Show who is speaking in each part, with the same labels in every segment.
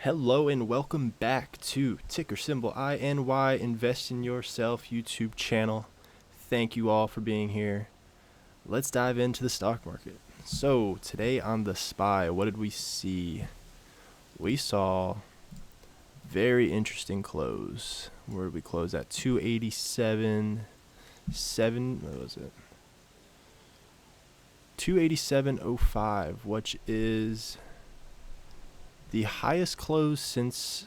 Speaker 1: Hello and welcome back to ticker symbol INY Invest in Yourself YouTube channel. Thank you all for being here. Let's dive into the stock market. So today on the SPY, what did we see? We saw very interesting close. Where did we close at? 287.7. What was it? 287.05, which is the highest close since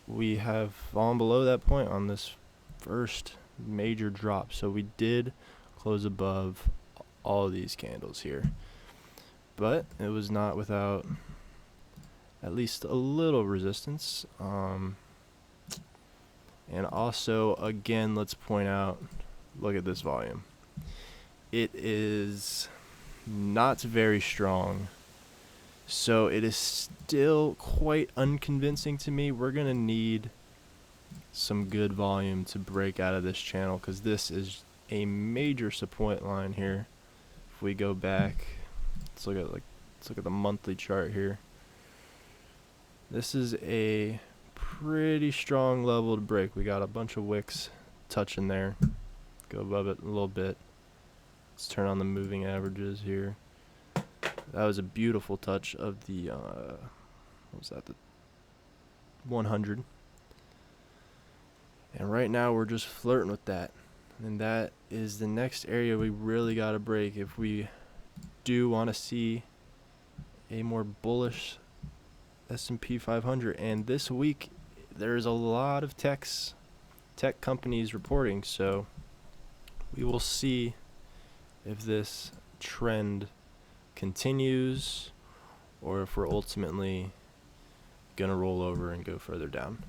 Speaker 1: we have fallen below that point on this first major drop. So we did close above all of these candles here, but it was not without at least a little resistance. And also, again, let's point out, look at this volume. It is not very strong. So it is still quite unconvincing to me. We're going to need some good volume to break out of this channel, because this is a major support line here. If we go back, let's look at the monthly chart here. This is a pretty strong level to break. We got a bunch of wicks touching there. Go above it a little bit. Let's turn on the moving averages here. That was a beautiful touch of the, what was that, the 100. And right now we're just flirting with that. And that is the next area we really got to break if we do want to see a more bullish S&P 500. And this week there's a lot of tech companies reporting, so we will see if this trend continues or if we're ultimately gonna roll over and go further down.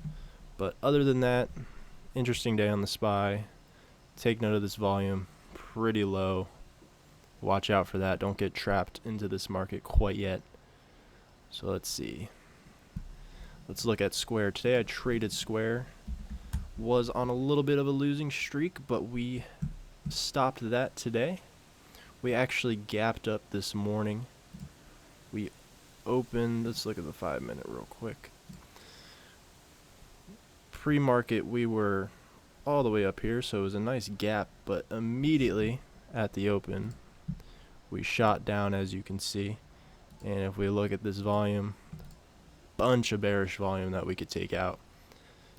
Speaker 1: But other than that, interesting day on the SPY. Take note of this volume, pretty low. Watch out for that. Don't get trapped into this market quite yet. So let's see. Let's look at Square. Today I traded Square. Was on a little bit of a losing streak, but we stopped that today. We actually gapped up this morning. We opened, let's look at the 5-minute real quick. Pre-market, we were all the way up here, so it was a nice gap, but immediately at the open, we shot down, as you can see. And if we look at this volume, bunch of bearish volume that we could take out.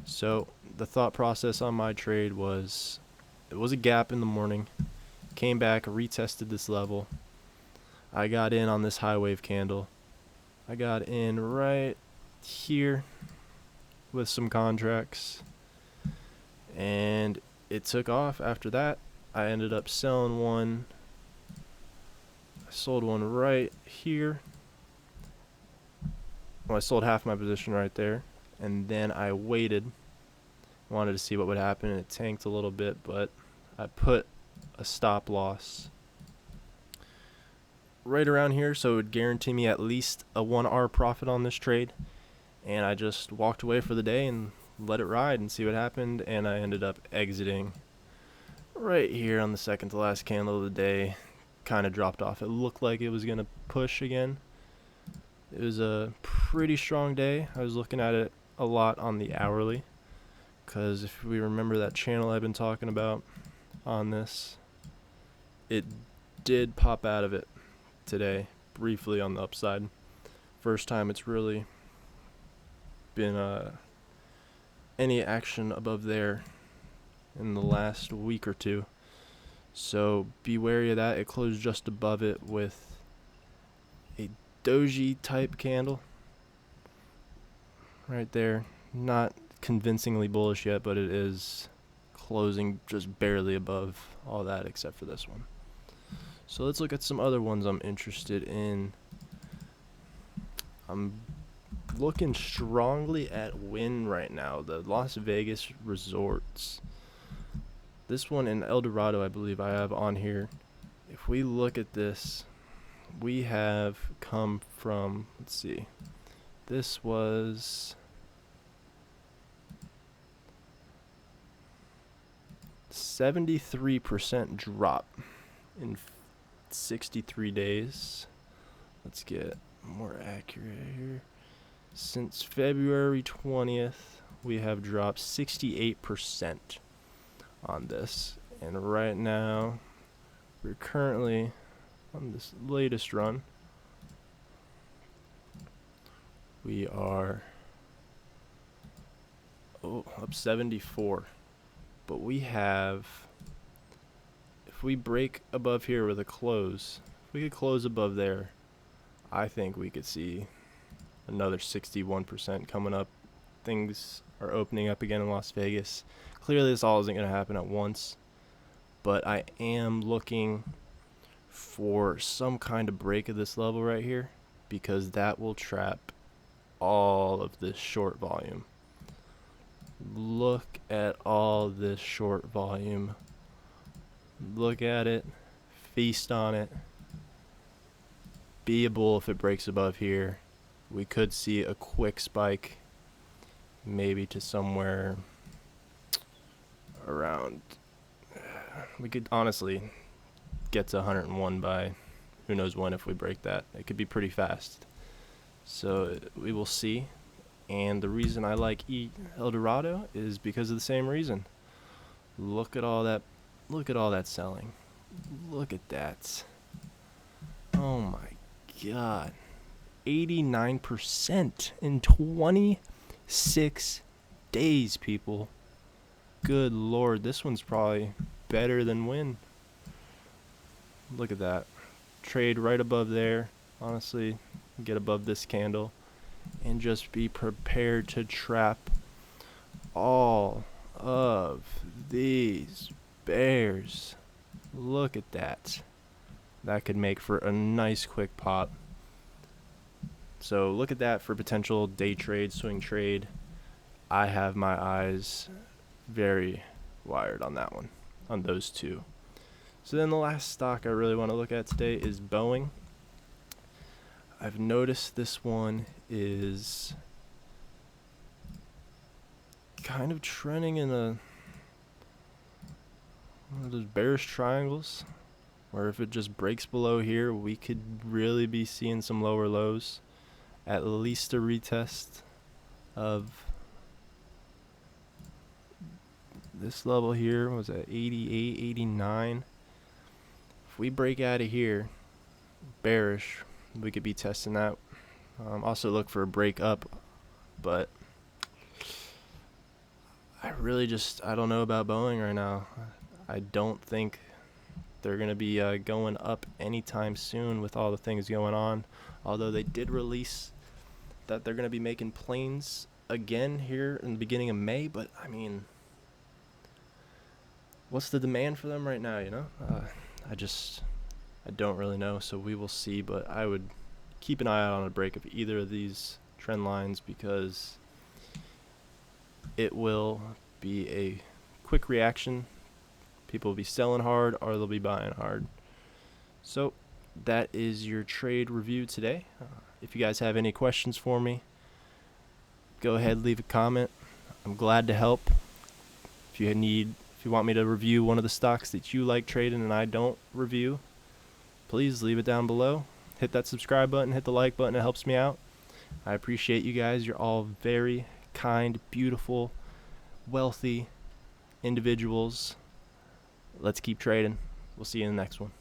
Speaker 1: So the thought process on my trade was, it was a gap in the morning. Came back, retested this level. I got in on this high wave candle. I got in right here with some contracts, and it took off after that. I ended up selling one. I sold one right here. Well, I sold half my position right there, and then I waited. Wanted to see what would happen, and it tanked a little bit, but I put a stop loss right around here, so it would guarantee me at least a 1 hour profit on this trade. And I just walked away for the day and let it ride and see what happened. And I ended up exiting right here on the second to last candle of the day. Kind of dropped off. It looked like it was going to push again. It was a pretty strong day. I was looking at it a lot on the hourly, because if we remember that channel I've been talking about on this, it did pop out of it today briefly on the upside. First time it's really been any action above there in the last week or two. So be wary of that. It closed just above it with a doji type candle right there. Not convincingly bullish yet, but it is closing just barely above all that except for this one. So let's look at some other ones I'm interested in. I'm looking strongly at Wynn right now, the Las Vegas resorts. This one in El Dorado, I believe I have on here. If we look at this, we have come from, let's see, this was 73% drop in 63 days. Let's get more accurate here. Since February 20th, we have dropped 68% on this. And right now, we're currently on this latest run. We are up 74. But we have, if we break above here with a close, if we could close above there, I think we could see another 61% coming up. Things are opening up again in Las Vegas. Clearly this all isn't going to happen at once, but I am looking for some kind of break of this level right here, because that will trap all of this short volume. Look at all this short volume. Look at it. Feast on it. Be a bull if it breaks above here. We could see a quick spike, maybe to somewhere around, we could honestly get to 101 by who knows when if we break that. It could be pretty fast. So we will see. And the reason I like El Dorado is because of the same reason. Look at all that selling. Look at that. Oh my god. 89% in 26 days, people. Good lord, this one's probably better than Win. Look at that. Trade right above there. Honestly, get above this candle and just be prepared to trap all of these bears. Look at that. That could make for a nice quick pop. So look at that for potential day trade, swing trade. I have my eyes very wired on that one, on those two. So then the last stock I really want to look at today is Boeing. I've noticed this one is kind of trending in one of those bearish triangles, where if it just breaks below here, we could really be seeing some lower lows. At least a retest of this level here was at 88, 89. If we break out of here, bearish, we could be testing that. Also look for a break up, but I don't know about Boeing right now. I don't think they're going to be going up anytime soon with all the things going on. Although they did release that they're going to be making planes again here in the beginning of May. But, I mean, what's the demand for them right now, you know? I don't really know, so we will see. But I would keep an eye out on a break of either of these trend lines, because it will be a quick reaction. People will be selling hard or they'll be buying hard. So that is your trade review today. If you guys have any questions for me, go ahead, leave a comment. I'm glad to help. If you want me to review one of the stocks that you like trading and I don't review, please leave it down below. Hit that subscribe button, hit the like button. It helps me out. I appreciate you guys. You're all very kind, beautiful, wealthy individuals. Let's keep trading. We'll see you in the next one.